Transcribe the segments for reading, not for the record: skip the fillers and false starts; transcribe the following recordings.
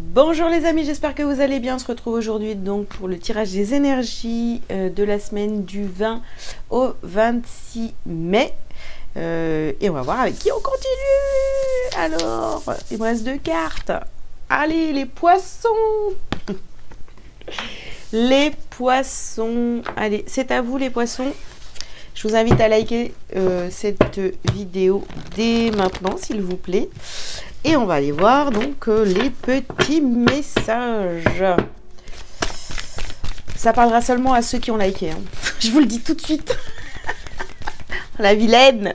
Bonjour les amis, j'espère que vous allez bien. On se retrouve aujourd'hui donc pour le tirage des énergies de la semaine du 20 au 26 mai. Et on va voir avec qui on continue. Alors, il me reste 2 cartes. Allez, les poissons. Les poissons. Allez, c'est à vous les poissons. Je vous invite à liker cette vidéo dès maintenant, s'il vous plaît. Et on va aller voir donc les petits messages. Ça parlera seulement à ceux qui ont liké. Hein. Je vous le dis tout de suite. La vilaine.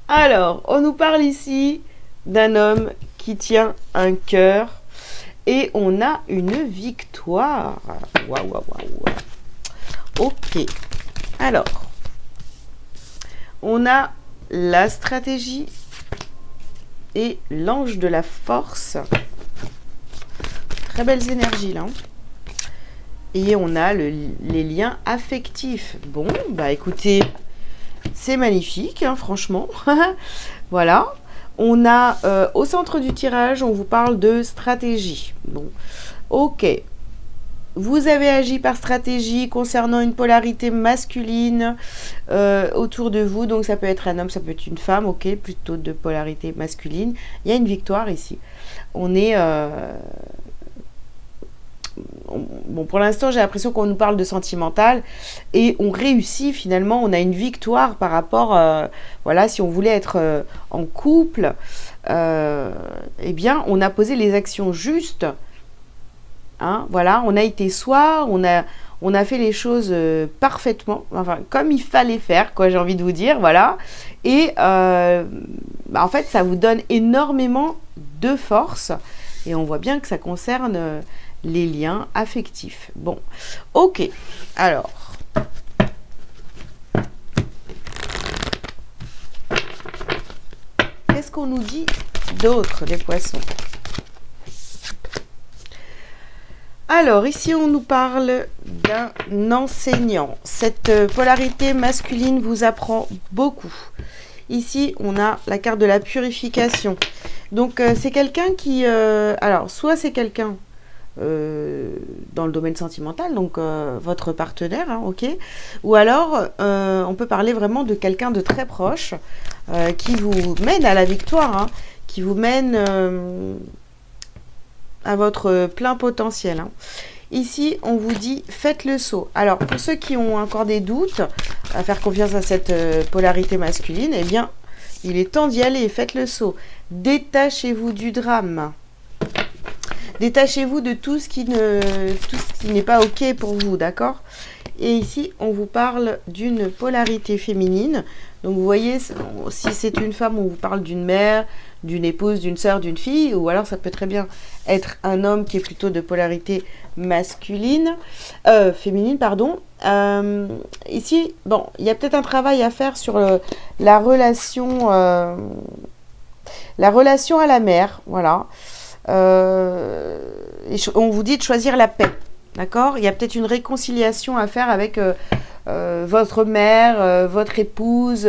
Alors, on nous parle ici d'un homme qui tient un cœur. Et on a une victoire. Waouh, waouh, waouh. Ok. Alors, on a la stratégie et l'ange de la force. Très belles énergies là. Et on a les liens affectifs. Bon, bah écoutez, c'est magnifique, hein, franchement. Voilà. On a au centre du tirage, on vous parle de stratégie. Bon, ok. Vous avez agi par stratégie concernant une polarité masculine autour de vous. Donc ça peut être un homme, ça peut être une femme, ok, plutôt de polarité masculine. Il y a une victoire ici. On est... bon, pour l'instant, j'ai l'impression qu'on nous parle de sentimental. Et on réussit finalement, on a une victoire par rapport... voilà, si on voulait être en couple, eh bien, on a posé les actions justes. Hein, voilà, on a été soi, on a fait les choses parfaitement, enfin comme il fallait faire, quoi, j'ai envie de vous dire, voilà. Et en fait, ça vous donne énormément de force. Et on voit bien que ça concerne les liens affectifs. Bon, ok. Alors, qu'est-ce qu'on nous dit d'autre, les poissons ? Alors, ici, on nous parle d'un enseignant. Cette polarité masculine vous apprend beaucoup. Ici, on a la carte de la purification. Donc, c'est quelqu'un qui... alors, soit c'est quelqu'un dans le domaine sentimental, donc votre partenaire, hein, ok. Ou alors, on peut parler vraiment de quelqu'un de très proche qui vous mène à la victoire, hein, qui vous mène... à votre plein potentiel. Hein. Ici, on vous dit, faites le saut. Alors, pour ceux qui ont encore des doutes, à faire confiance à cette polarité masculine, eh bien, il est temps d'y aller, faites le saut. Détachez-vous du drame. Détachez-vous de tout ce qui n'est pas OK pour vous, d'accord ? Et ici, on vous parle d'une polarité féminine. Donc, vous voyez, si c'est une femme, on vous parle d'une mère, d'une épouse, d'une sœur, d'une fille, ou alors ça peut très bien être un homme qui est plutôt de polarité féminine, pardon. Ici, bon, il y a peut-être un travail à faire sur la relation à la mère, voilà. On vous dit de choisir la paix, d'accord ? Il y a peut-être une réconciliation à faire avec votre mère, votre épouse,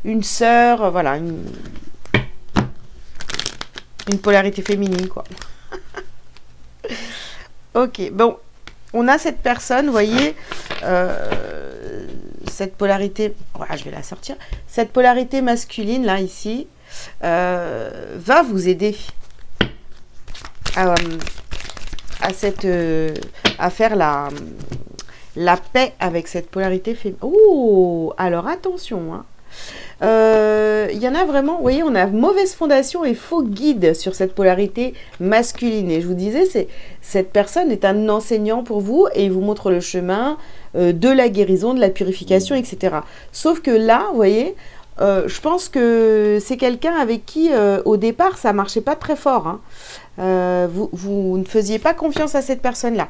une sœur, voilà, une polarité féminine, quoi. Ok, bon, on a cette personne, vous voyez, cette polarité, voilà, je vais la sortir, cette polarité masculine, là, ici, va vous aider à faire la paix avec cette polarité féminine. Oh, alors attention, hein. Y en a vraiment, vous voyez, on a mauvaise fondation et faux guide sur cette polarité masculine. Et je vous disais, cette personne est un enseignant pour vous et il vous montre le chemin de la guérison, de la purification, etc. Sauf que là, vous voyez, je pense que c'est quelqu'un avec qui, au départ, ça marchait pas très fort. Hein. Vous ne faisiez pas confiance à cette personne-là.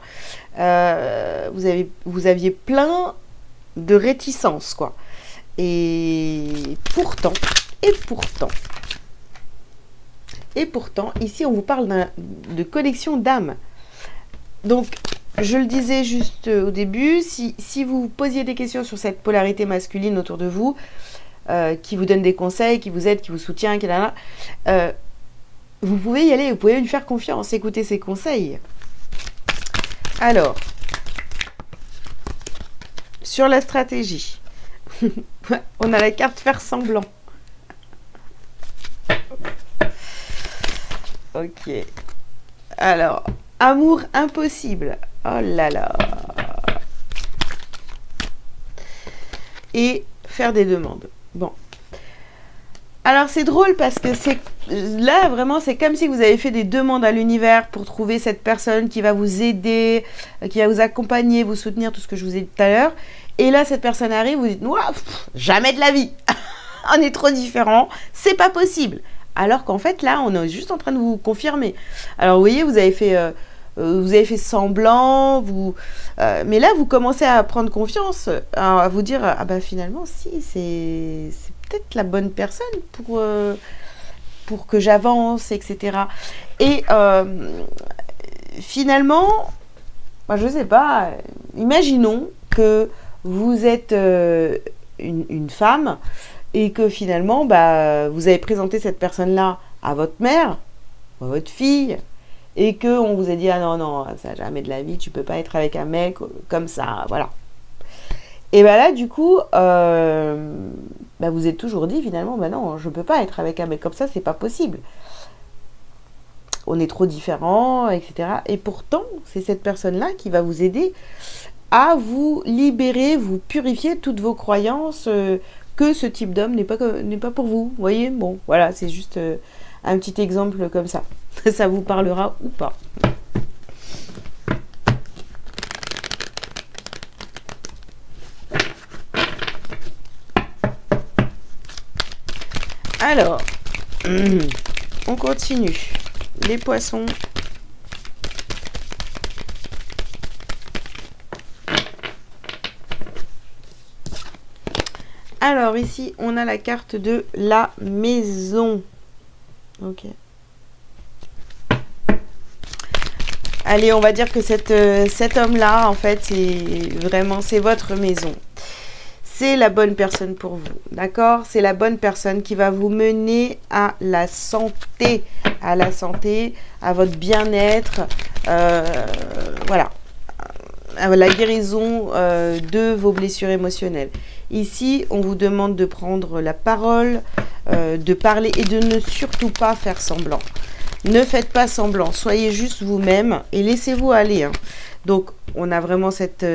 Vous aviez plein de réticences, quoi. Et pourtant, ici, on vous parle de connexion d'âme. Donc, je le disais juste au début, si vous posiez des questions sur cette polarité masculine autour de vous, qui vous donne des conseils, qui vous aide, qui vous soutient, vous pouvez y aller, vous pouvez lui faire confiance, écoutez ses conseils. Alors, sur la stratégie, on a la carte faire semblant. Ok. Alors, amour impossible. Oh là là. Et faire des demandes. Bon. Alors c'est drôle parce que c'est là vraiment c'est comme si vous avez fait des demandes à l'univers pour trouver cette personne qui va vous aider, qui va vous accompagner, vous soutenir, tout ce que je vous ai dit tout à l'heure. Et là cette personne arrive, vous dites jamais de la vie, on est trop différents, c'est pas possible. Alors qu'en fait là on est juste en train de vous confirmer. Alors vous voyez vous avez fait semblant, mais là vous commencez à prendre confiance, à vous dire ah bah finalement si c'est peut-être la bonne personne pour que j'avance, etc. Et finalement, moi, je sais pas, imaginons que vous êtes une femme et que finalement bah, vous avez présenté cette personne-là à votre mère, à votre fille, et qu'on vous a dit ah non, ça jamais de la vie, tu peux pas être avec un mec comme ça, voilà. Et bien là, du coup, vous êtes toujours dit finalement, non, je ne peux pas être avec un mec comme ça, c'est pas possible. On est trop différents, etc. Et pourtant, c'est cette personne-là qui va vous aider à vous libérer, vous purifier toutes vos croyances que ce type d'homme n'est pas pour vous. Vous voyez, bon, voilà, c'est juste un petit exemple comme ça. Ça vous parlera ou pas. Alors, on continue. Les poissons. Alors, ici, on a la carte de la maison. Ok. Allez, on va dire que cet homme-là, en fait, c'est votre maison. C'est la bonne personne pour vous, d'accord? C'est la bonne personne qui va vous mener à la santé, à votre bien-être, voilà, à la guérison de vos blessures émotionnelles. Ici, on vous demande de prendre la parole, de parler et de ne surtout pas faire semblant. Ne faites pas semblant, soyez juste vous-même et laissez-vous aller, hein. Donc, on a vraiment cette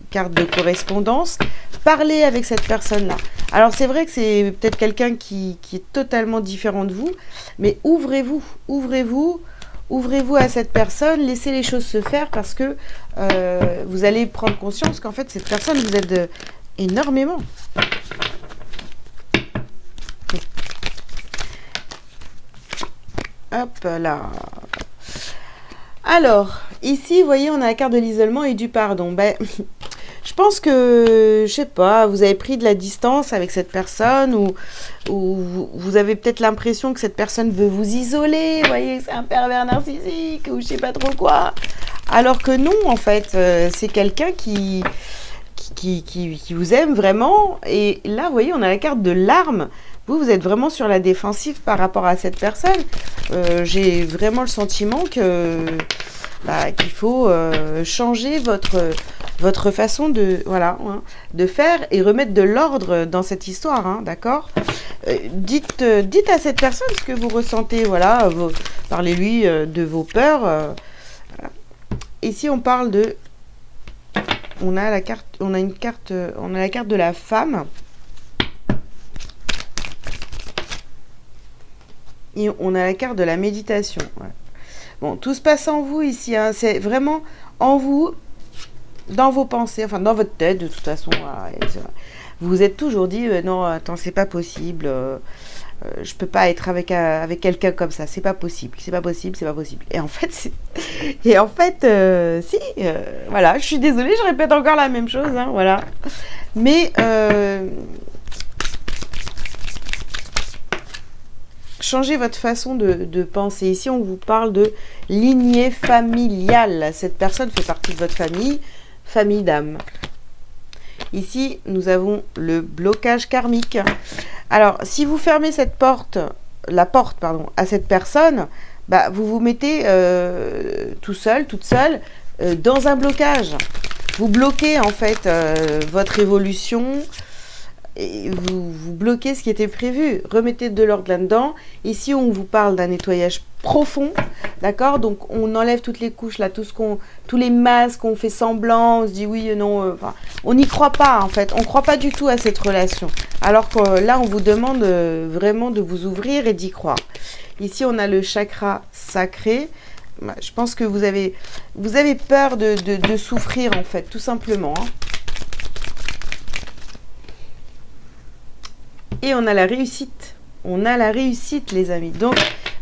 carte de correspondance. Parlez avec cette personne-là. Alors, c'est vrai que c'est peut-être quelqu'un qui est totalement différent de vous, mais ouvrez-vous à cette personne, laissez les choses se faire parce que vous allez prendre conscience qu'en fait, cette personne vous aide énormément. Hop là. Alors, ici, vous voyez, on a la carte de l'isolement et du pardon. Je pense que, je sais pas, vous avez pris de la distance avec cette personne ou vous avez peut-être l'impression que cette personne veut vous isoler, vous voyez, c'est un pervers narcissique ou je sais pas trop quoi. Alors que non, en fait, c'est quelqu'un qui vous aime vraiment. Et là, vous voyez, on a la carte de l'arme. Vous êtes vraiment sur la défensive par rapport à cette personne. J'ai vraiment le sentiment que qu'il faut changer votre façon de de faire et remettre de l'ordre dans cette histoire, hein, d'accord? Dites à cette personne ce que vous ressentez, voilà, parlez-lui de vos peurs. Voilà. Ici, on parle de, on a la carte de la femme. Et on a la carte de la méditation. Ouais. Bon, tout se passe en vous ici, hein. C'est vraiment en vous, dans vos pensées, enfin dans votre tête de toute façon. Vous vous êtes toujours dit non, attends, c'est pas possible. Je peux pas être avec quelqu'un comme ça. C'est pas possible. C'est pas possible. Et en fait, si. Voilà. Je suis désolée, je répète encore la même chose. Hein, voilà. Mais changez votre façon de penser. Ici, on vous parle de lignée familiale. Cette personne fait partie de votre famille d'âme. Ici, nous avons le blocage karmique. Alors, si vous fermez cette porte la porte, pardon, à cette personne, bah, vous vous mettez tout seul, toute seule, dans un blocage. Vous bloquez en fait votre évolution et vous bloquez ce qui était prévu. Remettez de l'ordre là-dedans. Ici, on vous parle d'un nettoyage profond, d'accord? Donc, on enlève toutes les couches, là, tous les masques, on fait semblant, on se dit oui, non, on n'y croit pas, en fait. On ne croit pas du tout à cette relation. Alors que là, on vous demande vraiment de vous ouvrir et d'y croire. Ici, on a le chakra sacré. Je pense que vous avez peur de souffrir, en fait, tout simplement. Hein. Et on a la réussite. On a la réussite, les amis. Donc,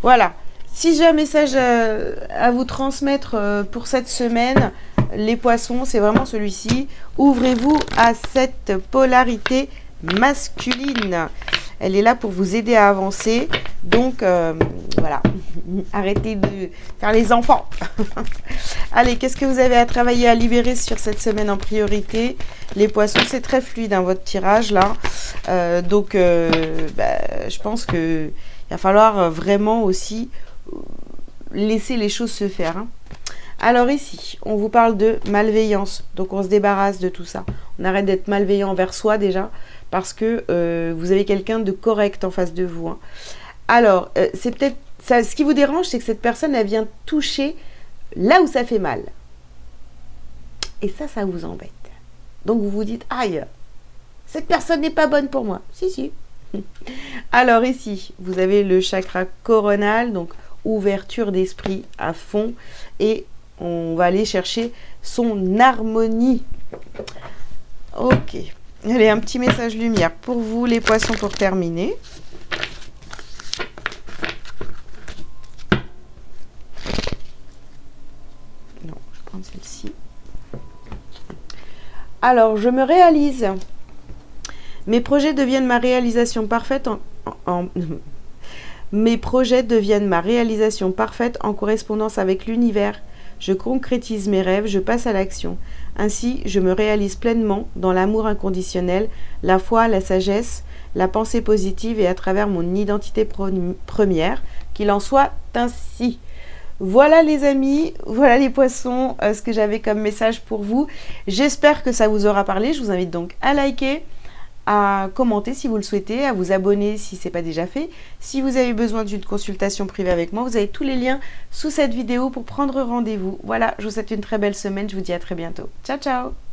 voilà. Si j'ai un message à vous transmettre pour cette semaine, les poissons, c'est vraiment celui-ci. Ouvrez-vous à cette polarité masculine. Elle est là pour vous aider à avancer. Donc, voilà. Arrêtez de faire les enfants. Allez, qu'est-ce que vous avez à travailler, à libérer sur cette semaine en priorité? Les poissons, c'est très fluide, hein, votre tirage, là. Donc, je pense qu'il va falloir vraiment aussi laisser les choses se faire. Hein. Alors ici, on vous parle de malveillance. Donc, on se débarrasse de tout ça. On arrête d'être malveillant envers soi, déjà, parce que vous avez quelqu'un de correct en face de vous. Hein. Alors, c'est peut-être ça. Ce qui vous dérange, c'est que cette personne, elle vient toucher là où ça fait mal. Et ça vous embête. Donc, vous vous dites, aïe, cette personne n'est pas bonne pour moi. Si, si. Alors ici, vous avez le chakra coronal, donc ouverture d'esprit à fond. Et on va aller chercher son harmonie. Ok. Allez, un petit message lumière pour vous, les poissons, pour terminer. Non, je prends celle-ci. Alors, je me réalise. Mes projets deviennent ma réalisation parfaite Mes projets deviennent ma réalisation parfaite en correspondance avec l'univers. Je concrétise mes rêves, je passe à l'action. Ainsi, je me réalise pleinement dans l'amour inconditionnel, la foi, la sagesse, la pensée positive et à travers mon identité première. Qu'il en soit ainsi. Voilà les amis, voilà les poissons, ce que j'avais comme message pour vous. J'espère que ça vous aura parlé. Je vous invite donc à liker, à commenter si vous le souhaitez, à vous abonner si ce n'est pas déjà fait. Si vous avez besoin d'une consultation privée avec moi, vous avez tous les liens sous cette vidéo pour prendre rendez-vous. Voilà, je vous souhaite une très belle semaine. Je vous dis à très bientôt. Ciao, ciao!